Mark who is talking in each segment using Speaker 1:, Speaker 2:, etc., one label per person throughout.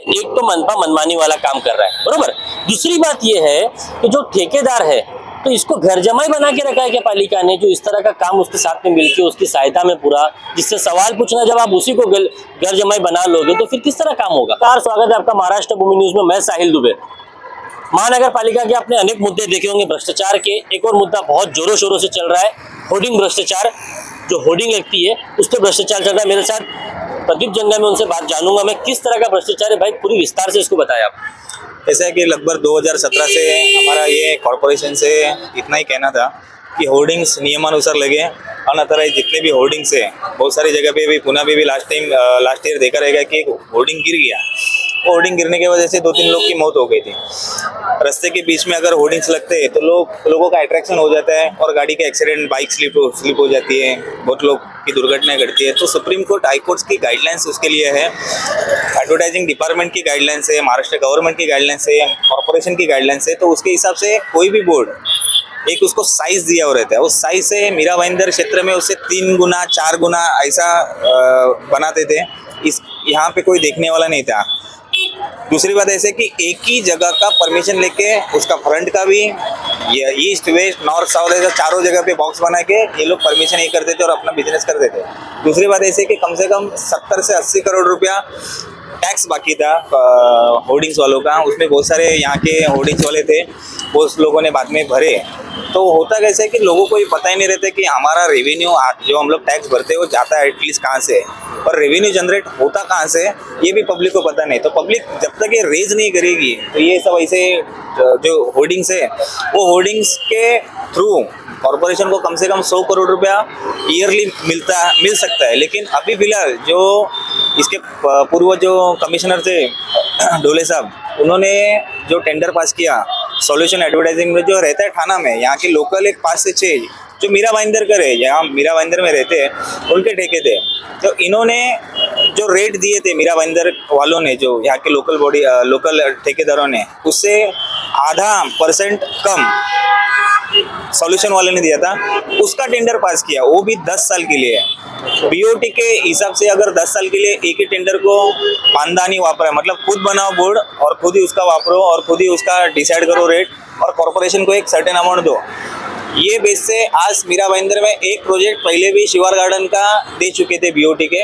Speaker 1: एक तो मनपा मनमानी वाला काम कर रहा है, बरोबर। दूसरी बात यह है कि जो ठेकेदार है तो इसको घर जमाई बना के रखा है क्या पालिका ने, जो इस तरह का काम उसके साथ में मिलके उसकी सहायता में पूरा, जिससे सवाल पूछना जब आप उसी को घर जमाई बना लोगे तो फिर किस तरह काम होगा। स्वागत है आपका महाराष्ट्र भूमि न्यूज में। मैं साहिल दुबे। महानगर पालिका के आपने अनेक मुद्दे देखे होंगे भ्रष्टाचार के। एक और मुद्दा बहुत जोरों शोरों से चल रहा है, होर्डिंग भ्रष्टाचार। जो होर्डिंग लगती है उस पर भ्रष्टाचार चल रहा है। मेरे साथ प्रदीप जंगा में उनसे बात जानूंगा मैं, किस तरह का भ्रष्टाचार है भाई, पूरी विस्तार से इसको बताया आप।
Speaker 2: ऐसा है कि लगभग 2017 से हमारा ये कॉरपोरेशन से इतना ही कहना था कि होर्डिंग्स नियमानुसार लगे। अनअथराइज जितने भी होर्डिंग्स है, बहुत सारी जगह पे भी, पुणे में भी लास्ट ईयर देखा रहेगा कि एक होर्डिंग गिर गया। वो होर्डिंग गिरने की वजह से 2-3 लोग की मौत हो गई थी। रास्ते के बीच में अगर होर्डिंग्स लगते हैं तो लोगों का अट्रैक्शन हो जाता है और गाड़ी का एक्सीडेंट, बाइक स्लिप हो जाती है, बहुत लोग की दुर्घटनाएं घटती है। तो सुप्रीम कोर्ट, हाई कोर्ट की गाइडलाइंस उसके लिए है, एडवर्टाइजिंग डिपार्टमेंट की गाइडलाइंस है, महाराष्ट्र गवर्नमेंट की गाइडलाइंस है, कॉर्पोरेशन की गाइडलाइंस है। तो उसके हिसाब से कोई भी बोर्ड एक उसको साइज दिया हुआ रहता है। उस साइज से मीरा भाईंदर क्षेत्र में उससे 3 गुना 4 गुना ऐसा बनाते थे। यहाँ पे कोई देखने वाला नहीं था। दूसरी बात ऐसे कि एक ही जगह का परमिशन लेके उसका फ्रंट का भी, ये ईस्ट वेस्ट नॉर्थ साउथ ऐसा चारों जगह पे बॉक्स बना के ये लोग परमिशन ये करते थे और अपना बिजनेस करते थे। दूसरी बात ऐसे कि कम से कम 70 से 80 करोड़ रुपया टैक्स बाकी था होर्डिंग्स वालों का। उसमें बहुत सारे यहाँ के होर्डिंग्स वाले थे, बहुत लोगों ने बाद में भरे। तो होता कैसे कि लोगों को ये पता ही नहीं रहता कि हमारा रेवेन्यू जो हम लोग टैक्स भरते हैं वो जाता है एटलीस्ट कहाँ से, और रेवेन्यू जनरेट होता कहाँ से ये भी पब्लिक को पता नहीं। तो पब्लिक जब तक ये रेज नहीं करेगी तो ये सब ऐसे जो होर्डिंग्स है वो होर्डिंग्स के थ्रू कॉर्पोरेशन को कम से कम 100 करोड़ रुपया ईयरली मिल सकता है। लेकिन अभी फिलहाल जो इसके पूर्व जो कमिश्नर थे डोले साहब, उन्होंने जो टेंडर पास किया सॉल्यूशन एडवर्टाइजिंग में, जो रहता है थाना में, यहाँ के लोकल एक 5 से 6 जो मीरा भाईंदर करे, यहाँ मीरा भाईंदर में रहते हैं, उनके ठेके थे। तो इन्होंने जो रेट दिए थे मीरा भाईंदर वालों ने, जो यहाँ के लोकल ठेकेदारों ने, उससे %0.5 कम सॉल्यूशन वाले ने दिया था। उसका टेंडर पास किया, वो भी 10 साल के लिए। बीओटी के हिसाब से अगर 10 साल के लिए एक ही टेंडर को पानदानी वापरा, मतलब खुद बनाओ बोर्ड और खुद ही उसका वापरो और खुद ही उसका डिसाइड करो रेट, और कॉर्पोरेशन को एक सर्टेन अमाउंट दो। ये बेस से आज मीरा भाईंदर में एक प्रोजेक्ट पहले भी शिवार गार्डन का दे चुके थे बीओटी के,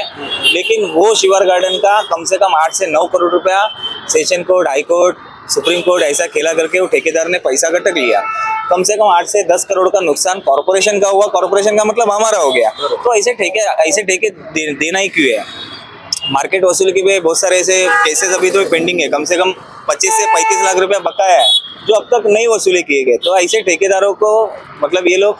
Speaker 2: लेकिन वो शिवार गार्डन का कम से कम 8 से 9 करोड़ रुपया session court, high court, supreme court ऐसा खेला करके वो ठेकेदार ने पैसा कटक लिया। कम से कम 8 से 10 करोड़ का नुकसान कॉर्पोरेशन का हुआ। कॉर्पोरेशन का मतलब हमारा हो गया। तो ऐसे ठेके देना ही क्यों है। मार्केट वसूली के भी बहुत सारे ऐसे केसेस अभी तो पेंडिंग है, कम से कम 25 से 35 लाख रुपया बकाया है जो अब तक नहीं वसूली किए गए। तो ऐसे ठेकेदारों को मतलब ये लोग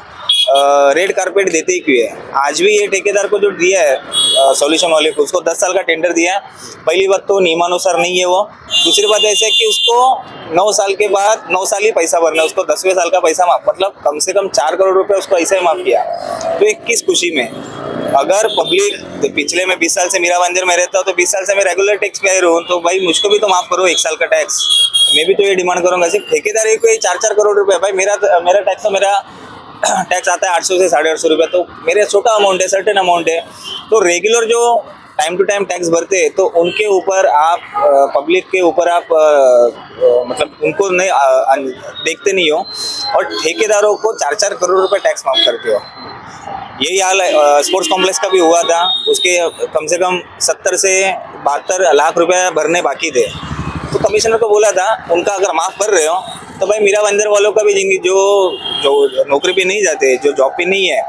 Speaker 2: रेड कारपेट देते ही क्यों है। आज भी ये ठेकेदार को जो दिया है सॉल्यूशन वाले को, उसको 10 साल का टेंडर दिया है। पहली बात तो नियमानुसार नहीं है वो। दूसरी बात ऐसे कि उसको 9 साल के बाद 9 साल ही पैसा भरना है, उसको 10वें साल का पैसा माफ, मतलब कम से कम 4 करोड़ रुपये उसको ऐसा ही माफ किया। तो एक किस खुशी में, अगर पब्लिक तो पिछले में 20 साल से मीरा भाईंदर में रहता हूँ, तो 20 साल से मैं रेगुलर टैक्स पेयर हूँ, तो भाई मुझको भी तो माफ करो 1 साल का टैक्स। मैं भी तो ये डिमांड करूंगा। सिर्फ ठेकेदारी को 4-4 करोड़ रुपए, भाई मेरा टैक्स तो मेरा टैक्स आता है 800 से 850 रुपये, तो मेरे छोटा अमाउंट है, सर्टेन अमाउंट है। तो रेगुलर जो टाइम टू टाइम टैक्स भरते हैं तो उनके ऊपर आप पब्लिक के ऊपर आप मतलब उनको नहीं देखते नहीं हो, और ठेकेदारों को 4-4 करोड़ रुपए टैक्स माफ करते हो। यही हाल स्पोर्ट्स कॉम्प्लेक्स का भी हुआ था। उसके कम से कम 70 से 72 लाख रुपए भरने बाकी थे। तो कमिश्नर को बोला था उनका अगर माफ़ कर रहे हो तो भाई मीरा भाईंदर वालों का भी जिंदगी, जो नौकरी पे नहीं जाते, जो जॉब पे नहीं है,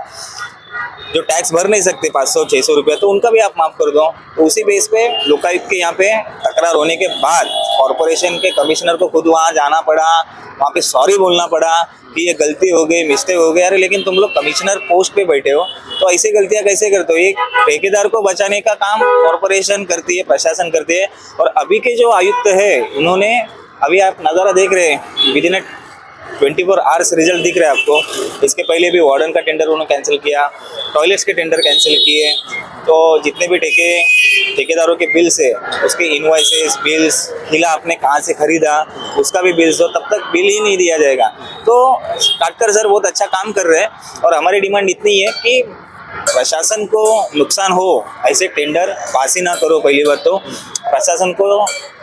Speaker 2: जो टैक्स भर नहीं सकते 500-600 रुपया, तो उनका भी आप माफ़ कर दो। तो उसी बेस पे लोकायुक्त के यहाँ पे तकरार होने के बाद कॉर्पोरेशन के कमिश्नर को खुद वहाँ जाना पड़ा, वहाँ पे सॉरी बोलना पड़ा कि ये गलती हो गई, मिस्टेक हो गई। अरे लेकिन तुम लोग कमिश्नर पोस्ट पे बैठे हो तो ऐसे गलतियाँ कैसे करते हो। एक ठेकेदार को बचाने का काम कॉर्पोरेशन करती है, प्रशासन करती है। और अभी के जो आयुक्त है, उन्होंने अभी आप नज़ारा देख रहे हैं, विदिन 24 आवर्स रिजल्ट दिख रहा है आपको। इसके पहले भी वार्डन का टेंडर उन्होंने कैंसिल किया, टॉयलेट्स के टेंडर कैंसिल किए। तो जितने भी ठेकेदारों के बिल्स है, उसके इनवॉइसेस, बिल्स, किला आपने कहाँ से खरीदा उसका भी बिल्स हो, तब तक बिल ही नहीं दिया जाएगा। तो काटकर सर बहुत अच्छा काम कर रहे हैं, और हमारी डिमांड इतनी है कि प्रशासन को नुकसान हो ऐसे टेंडर पास ही ना करो। पहली बात तो प्रशासन को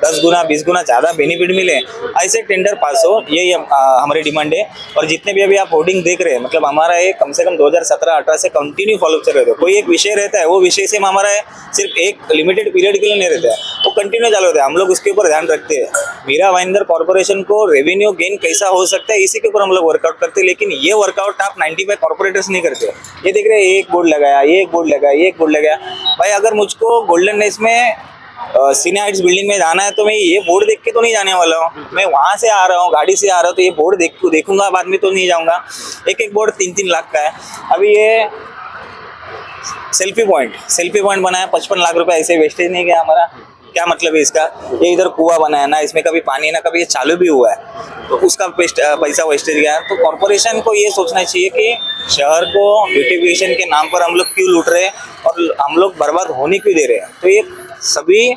Speaker 2: 10 गुना 20 गुना ज़्यादा बेनिफिट मिले ऐसे टेंडर पास हो, यही हमारी डिमांड है। और जितने भी अभी आप होर्डिंग देख रहे हैं, मतलब हमारा ये कम से कम 2017-18 से कंटिन्यू फॉलो चल रहे थे। कोई एक विषय रहता है, वो विषय से हमारा सिर्फ एक लिमिटेड पीरियड के लिए नहीं रहता है, वो कंटिन्यू चालू होता है। हम लोग उसके ऊपर ध्यान रखते हैं। मीरा भाईंदर कॉर्पोरेशन को रेवेन्यू गेन कैसा हो सकता है, इसी के ऊपर हम लोग वर्कआउट करते हैं। लेकिन ये वर्कआउट आप 95 कॉर्पोरेटर्स नहीं करते। ये देख रहे हैं, एक बोर्ड लगाया, ये एक बोर्ड लगाया, ये एक बोर्ड लगाया। भाई अगर मुझको गोल्डन नेस में सीनियर हाइट्स बिल्डिंग में जाना है तो मैं ये बोर्ड देख के तो नहीं जाने वाला हूँ। मैं वहाँ से आ रहा हूँ, गाड़ी से आ रहा हूँ, तो ये बोर्ड देखूंगा, बाद में तो नहीं जाऊँगा। एक एक बोर्ड 3-3 लाख का है। अभी ये सेल्फी पॉइंट बनाया 55 लाख रुपए, ऐसे वेस्टेज नहीं गया हमारा। क्या मतलब है इसका? ये इधर कुआं बनाया ना, इसमें कभी पानी ना, कभी ये चालू भी हुआ है, तो उसका पैसा वेस्टेज गया। तो कॉर्पोरेशन को ये सोचना चाहिए कि शहर को ब्यूटिफिकेशन के नाम पर हम लोग क्यों लूट रहे हैं और हम लोग बर्बाद होने क्यों दे रहे हैं। तो ये सभी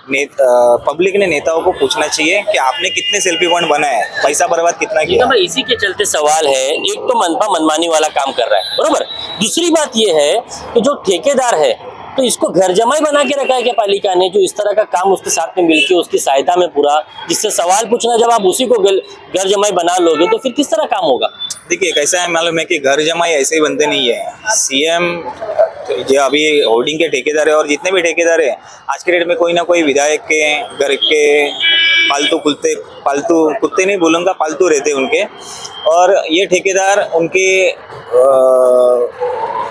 Speaker 2: पब्लिक ने नेताओं को पूछना चाहिए कि आपने कितने सेल्फी पॉइंट बनाए, पैसा बर्बाद कितना किया।
Speaker 1: भाई इसी के चलते सवाल है, एक तो मनपा मनमानी वाला काम कर रहा है, बरोबर। दूसरी बात ये है कि जो ठेकेदार है तो इसको घर जमाई बना के रखा है क्या पालिका ने, जो इस तरह का काम उसके साथ में मिलके उसकी सहायता में पूरा, जिससे सवाल पूछना जब आप उसी को घर जमाई बना लोगे तो फिर किस तरह काम होगा।
Speaker 2: देखिए कैसा है, मालूम है कि घर जमाई ऐसे ही बनते नहीं है। सीएम जो अभी होर्डिंग के ठेकेदार है और जितने भी ठेकेदार है आज के डेट में कोई ना कोई विधायक के घर के पालतू कुत्ते नहीं बोलूँगा, पालतू रहते उनके। और ये ठेकेदार उनके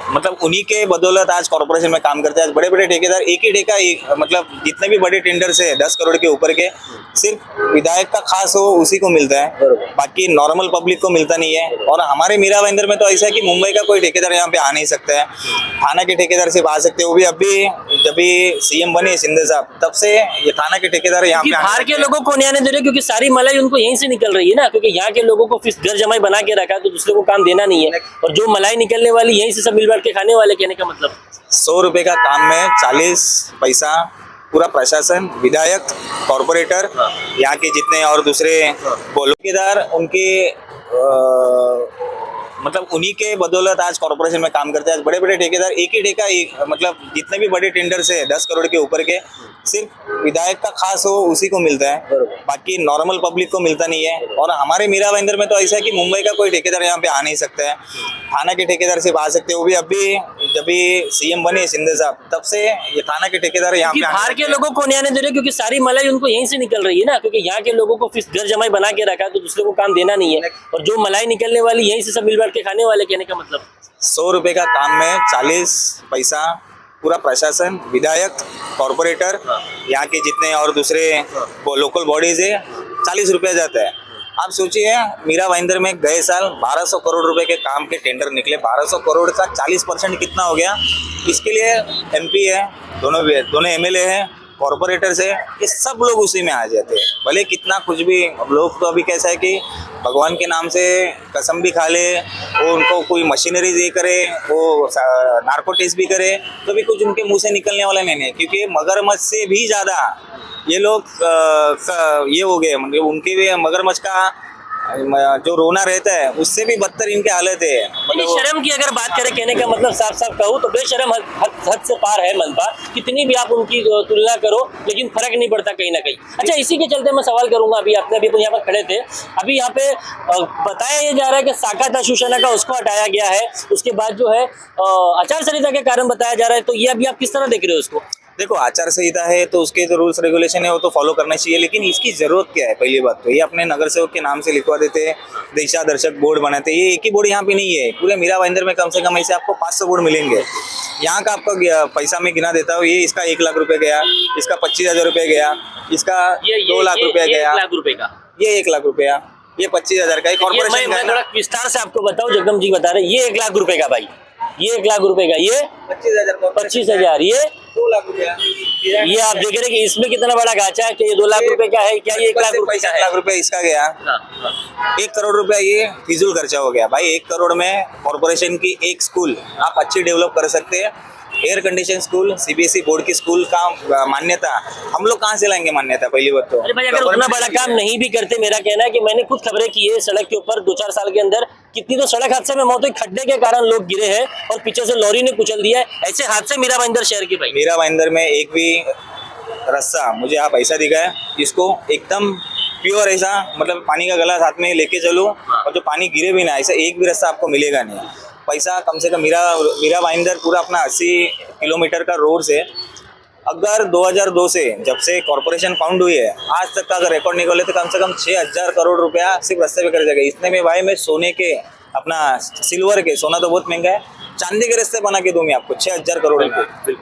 Speaker 2: मतलब उन्हीं के बदौलत आज कॉर्पोरेशन में काम करते हैं। आज बड़े बड़े ठेकेदार एक ही ठेका, मतलब जितने भी बड़े टेंडर्स है 10 करोड़ के ऊपर के, सिर्फ विधायक का खास हो उसी को मिलता है, बाकी नॉर्मल पब्लिक को मिलता नहीं है। और हमारे मीरा भाईंदर में तो ऐसा है कि मुंबई का कोई ठेकेदार यहाँ पे आ नहीं सकता है, थाना के ठेकेदार सिर्फ आ सकते हैं। वो भी अभी जब भी सीएम बने शिंदे साहब, तब से ये थाना के ठेकेदार यहाँ पे
Speaker 1: बाहर के लोगों को नहीं आने दे रहे, क्योंकि सारी मलाई उनको यहीं से निकल रही है ना, क्योंकि यहाँ के लोगों को फिर घर जमाई बना के रखा है तो दूसरे को काम देना नहीं है, और जो मलाई निकलने वाली यहीं से सब मिल बांट के खाने वाले। कहने का मतलब
Speaker 2: 100 रुपए का काम में 40 पैसा पूरा प्रशासन, विधायक, कॉर्पोरेटर, यहाँ के जितने और दूसरे ठेकेदार उनके मतलब उन्हीं के बदौलत आज कॉर्पोरेशन में काम करते हैं। आज बड़े बड़े ठेकेदार एक ही ठेका, मतलब जितने भी बड़े टेंडर्स है 10 करोड़ के ऊपर के, सिर्फ विधायक का खास हो उसी को मिलता है, बाकी नॉर्मल पब्लिक को मिलता नहीं है। और हमारे मीरा भाईंदर में तो ऐसा है कि मुंबई का कोई ठेकेदार यहाँ पे आ नहीं सकता है, थाना के ठेकेदार सिर्फ आ सकते हैं। वो भी अभी जब भी सीएम बने शिंदे साहब, तब से ये थाना के ठेकेदार यहाँ पे
Speaker 1: बाहर के लोगों को नहीं आने दे रहे, क्योंकि सारी मलाई उनको यहीं से निकल रही है ना, क्योंकि यहाँ के लोगों को फिर घर जमाई बना के रखा है तो दूसरे को काम देना नहीं है, और जो मलाई निकलने वाली यहीं से सब मिल बांट के खाने वाले। कहने का मतलब
Speaker 2: 100 रुपए का काम में 40 पैसा पूरा प्रशासन, विधायक, कॉर्पोरेटर, यहाँ के जितने और दूसरे लोकल बॉडीज है 40 रुपया जाता है। आप सोचिए मीरा भाईंदर में गए साल 1200 करोड़ रुपए के काम के टेंडर निकले, 1200 करोड़ का 40% कितना हो गया। इसके लिए एमपी है, दोनों एमएलए हैं, कॉर्पोरेटर्स है, ये सब लोग उसी में आ जाते हैं। भले कितना कुछ भी, लोग तो अभी कैसा है कि भगवान के नाम से कसम भी खा ले, वो उनको कोई मशीनरी दे करे, वो नार्को टेस्ट भी करे, तो भी कुछ उनके मुंह से निकलने वाला नहीं है। क्योंकि मगरमच्छ से भी ज़्यादा ये लोग ये हो गए, मतलब उनके भी मगरमच्छ का जो रोना रहता है उससे भी बदतर इनके हालत है। मतलब
Speaker 1: शर्म की अगर बात करें, कहने का मतलब साफ साफ कहूँ तो बेशरम हद से पार है मनपा, कितनी भी आप उनकी तुलना करो लेकिन फर्क नहीं पड़ता कहीं ना कहीं। अच्छा, इसी के चलते मैं सवाल करूंगा, अभी आपने अभी यहाँ पर खड़े थे, अभी यहाँ पे बताया ये जा रहा है कि साका था शिवसेना का, उसको हटाया गया है, उसके बाद जो है आचार संहिता के कारण बताया जा रहा है, तो ये अभी आप किस तरह देख रहे हो उसको?
Speaker 2: देखो, आचार संहिता है तो उसके जो रूल्स रेगुलेशन है वो तो फॉलो करना चाहिए, लेकिन इसकी जरूरत क्या है? पहली बात तो ये अपने नगर सेवक के नाम से लिखवा देते हैं, दिशा दर्शक बोर्ड बनाते हैं। ये एक ही बोर्ड यहाँ पे नहीं है, पूरे मीरा भाईंदर में कम से कम ऐसे आपको 500 बोर्ड मिलेंगे। यहाँ का आपका पैसा मैं गिना देता हूँ, ये इसका 1 लाख रुपए गया, इसका 25,000 रुपए गया, इसका 2 लाख रुपया गया,
Speaker 1: 1 लाख रुपए का,
Speaker 2: ये 1 लाख रुपया, ये 25,000 का। कॉर्पोरेशन
Speaker 1: मैं थोड़ा विस्तार से आपको बताऊँ, जगदम जी बता रहे, ये 1 लाख रुपए का भाई, ये 1 लाख रुपए का, ये 25,000, ये 2 लाख रुपया। ये आप देख रहे हैं कि इसमें कितना बड़ा घाटा है कि ये 2 लाख रुपए का है क्या, ये 1 लाख रुपए का है।
Speaker 2: 1 लाख रुपया इसका गया, 1 करोड़ रुपया ये फिजूल खर्चा हो गया। भाई 1 करोड़ में कॉर्पोरेशन की एक स्कूल आप अच्छी डेवलप कर सकते हैं, air condition school, CBSE board की स्कूल का मान्यता हम लोग कहाँ से लाएंगे मान्यता? पहली बात तो
Speaker 1: अरे भाई, अगर उतना बड़ा काम नहीं भी करते, मेरा कहना है कि मैंने खुद खबरें की है सड़क के ऊपर 2-4 साल के अंदर कितनी तो सड़क हादसे में मौत हुई, खड्डे के कारण लोग गिरे हैं और पीछे से लॉरी ने कुचल दिया है। ऐसे हादसे मीरा भाईंदर शहर के भाई।
Speaker 2: मीरा भाईंदर में एक भी रास्ता मुझे आप ऐसा दिखाया जिसको एकदम प्योर ऐसा, मतलब पानी का गलास हाथ में लेके चलो और जो पानी गिरे भी ना, ऐसा एक भी रास्ता आपको मिलेगा नहीं। पैसा कम से कम मीरा भाईंदर पूरा अपना 80 किलोमीटर का रोड से, अगर 2002 से जब से कॉर्पोरेशन फाउंड हुई है आज तक का अगर रिकॉर्ड निकाले तो कम से कम 6000 करोड़ रुपया सिर्फ रास्ते पे कर जाएगा। इतने में भाई मैं सोने के, अपना सिल्वर के, सोना तो बहुत महंगा है, चांदी के रास्ते बना के दूं मैं आपको 6000 करोड़ रुपये।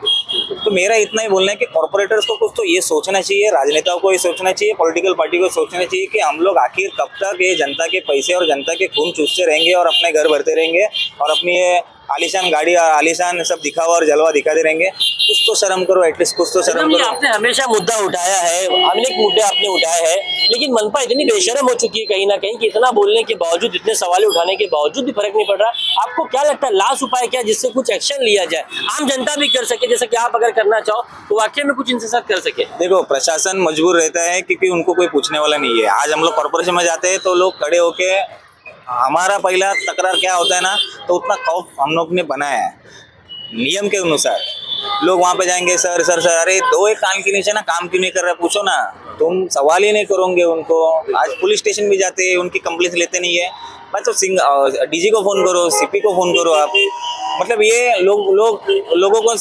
Speaker 2: तो मेरा इतना ही बोलना है कि कॉर्पोरेटर्स को कुछ तो ये सोचना चाहिए, राजनेताओं को ये सोचना चाहिए, पॉलिटिकल पार्टी को सोचना चाहिए कि हम लोग आखिर कब तक ये जनता के पैसे और जनता के खून चूसते रहेंगे और अपने घर भरते रहेंगे और अपनी ये आलीशान गाड़ी और आलीशान सब दिखावा और जलवा दिखाते रहेंगे। कुछ तो शर्म करो, एटलीस्ट कुछ तो शर्म करो।
Speaker 1: आपने हमेशा मुद्दा उठाया है, अनेक मुद्दे आपने उठाए हैं, लेकिन मनपा इतनी बेशर्म हो चुकी है कहीं ना कहीं कि इतना बोलने के बावजूद, इतने सवाल उठाने के बावजूद भी फर्क नहीं पड़ रहा। आपको क्या लगता है लास्ट उपाय क्या, जिससे कुछ एक्शन लिया जाए, आम जनता भी कर सके, जैसे कि आप अगर करना चाहो तो वाकई में कुछ इनके साथ कर सके?
Speaker 2: देखो, प्रशासन मजबूर रहता है क्योंकि उनको कोई पूछने वाला नहीं है। आज हम लोग कॉर्पोरेशन में जाते हैं तो लोग खड़े होके, हमारा पहला तकरार क्या होता है ना, तो उतना खौफ हम लोग ने बनाया है नियम के अनुसार। लोग वहाँ पे जाएंगे, सर सर सर, अरे दो एक कान के नीचे ना, काम क्यों नहीं कर रहा पूछो ना, तुम सवाल ही नहीं करोगे उनको। आज पुलिस स्टेशन भी जाते हैं, उनकी कंप्लेंट लेते नहीं है। मैं तो डीजी को फोन करो, सीपी को फोन करो आप। मतलब ये लोगों को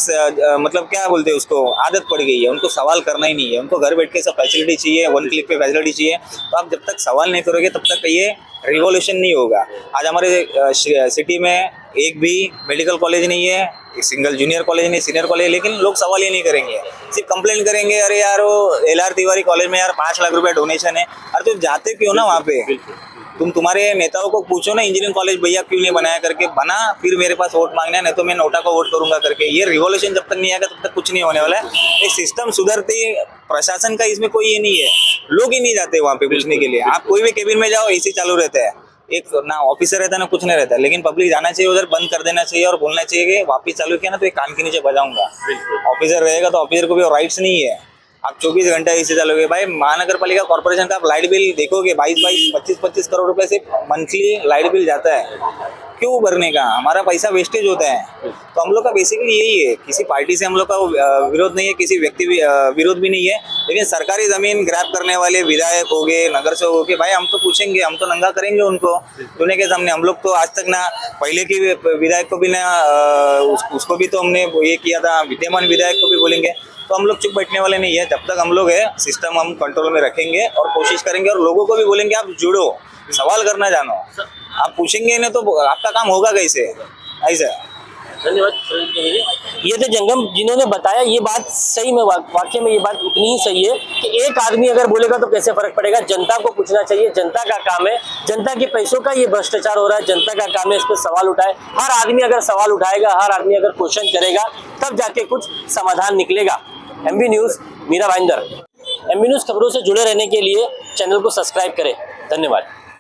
Speaker 2: मतलब क्या बोलते हैं उसको, आदत पड़ गई है, उनको सवाल करना ही नहीं है। उनको घर बैठ के सब फैसिलिटी चाहिए, 1 क्लिक पे फैसिलिटी चाहिए। तो आप जब तक सवाल नहीं करोगे तब तक ये रिवॉल्यूशन नहीं होगा। आज हमारे सिटी में एक भी मेडिकल कॉलेज नहीं है, एक सिंगल जूनियर कॉलेज नहीं, सीनियर कॉलेज, लेकिन लोग सवाल ही नहीं करेंगे, सिर्फ कंप्लेंट करेंगे। अरे यार वो LR तिवारी कॉलेज में यार 5 लाख रुपए डोनेशन है। अरे तुम जाते क्यों ना वहाँ पे? तुम्हारे नेताओं को पूछो ना, इंजीनियरिंग कॉलेज भैया क्यों नहीं बनाया करके, बना फिर मेरे पास वोट मांगना है, नहीं तो मैं नोटा को वोट करूंगा करके। ये रिवॉल्यूशन जब तक नहीं आएगा तब तक कुछ नहीं होने वाला है। ये सिस्टम सुधरते, प्रशासन का इसमें कोई ये नहीं है, लोग ही नहीं जाते वहाँ पे पूछने के लिए। आप कोई भी केबिन में जाओ, एसी चालू रहता है, एक ना ऑफिसर रहता है ना कुछ नहीं रहता है, लेकिन पब्लिक जाना चाहिए उधर, बंद कर देना चाहिए और बोलना चाहिए कि वापिस चालू किया ना तो एक कान के नीचे बजाऊंगा। ऑफिसर रहेगा तो ऑफिसर को भी राइट्स नहीं है। आप 24 घंटा एसी चालोगे भाई। महानगर पालिका कॉर्पोरेशन का आप लाइट बिल देखोगे, 22-25 करोड़ रुपए से मंथली लाइट बिल जाता है। क्यों भरने का? हमारा पैसा वेस्टेज होता है। तो हम लोग का बेसिकली यही है, किसी पार्टी से हम लोग का विरोध नहीं है, किसी व्यक्ति विरोध भी नहीं है, लेकिन सरकारी जमीन ग्रैब करने वाले विधायक हो गए, नगर सेवक हो गए, भाई हम तो पूछेंगे, हम तो नंगा करेंगे उनको दुनिया के सामने। हम लोग तो आज तक ना, पहले की विधायक को भी ना, उसको भी तो हमने ये किया था, विद्यमान विधायक को भी बोलेंगे। तो हम लोग चुप बैठने वाले नहीं है। जब तक हम लोग है, सिस्टम हम कंट्रोल में रखेंगे और कोशिश करेंगे, और लोगों को भी बोलेंगे आप जुड़ो, सवाल करना जानो। आप पूछेंगे नहीं तो आपका काम होगा कैसे? ऐसा।
Speaker 1: धन्यवाद। ये थे जंगम, जिन्होंने बताया ये बात सही में, वाकई में ये बात उतनी ही सही है कि एक आदमी अगर बोलेगा तो कैसे फर्क पड़ेगा। जनता को पूछना चाहिए, जनता का काम है, जनता के पैसों का ये भ्रष्टाचार हो रहा है, जनता का काम है इस पर सवाल उठाए। हर आदमी अगर सवाल उठाएगा, हर आदमी अगर क्वेश्चन करेगा, तब जाके कुछ समाधान निकलेगा। MB news, Mira Bhayandar. MB news खबरों से जुड़े रहने के लिए चैनल को सब्सक्राइब करें। धन्यवाद।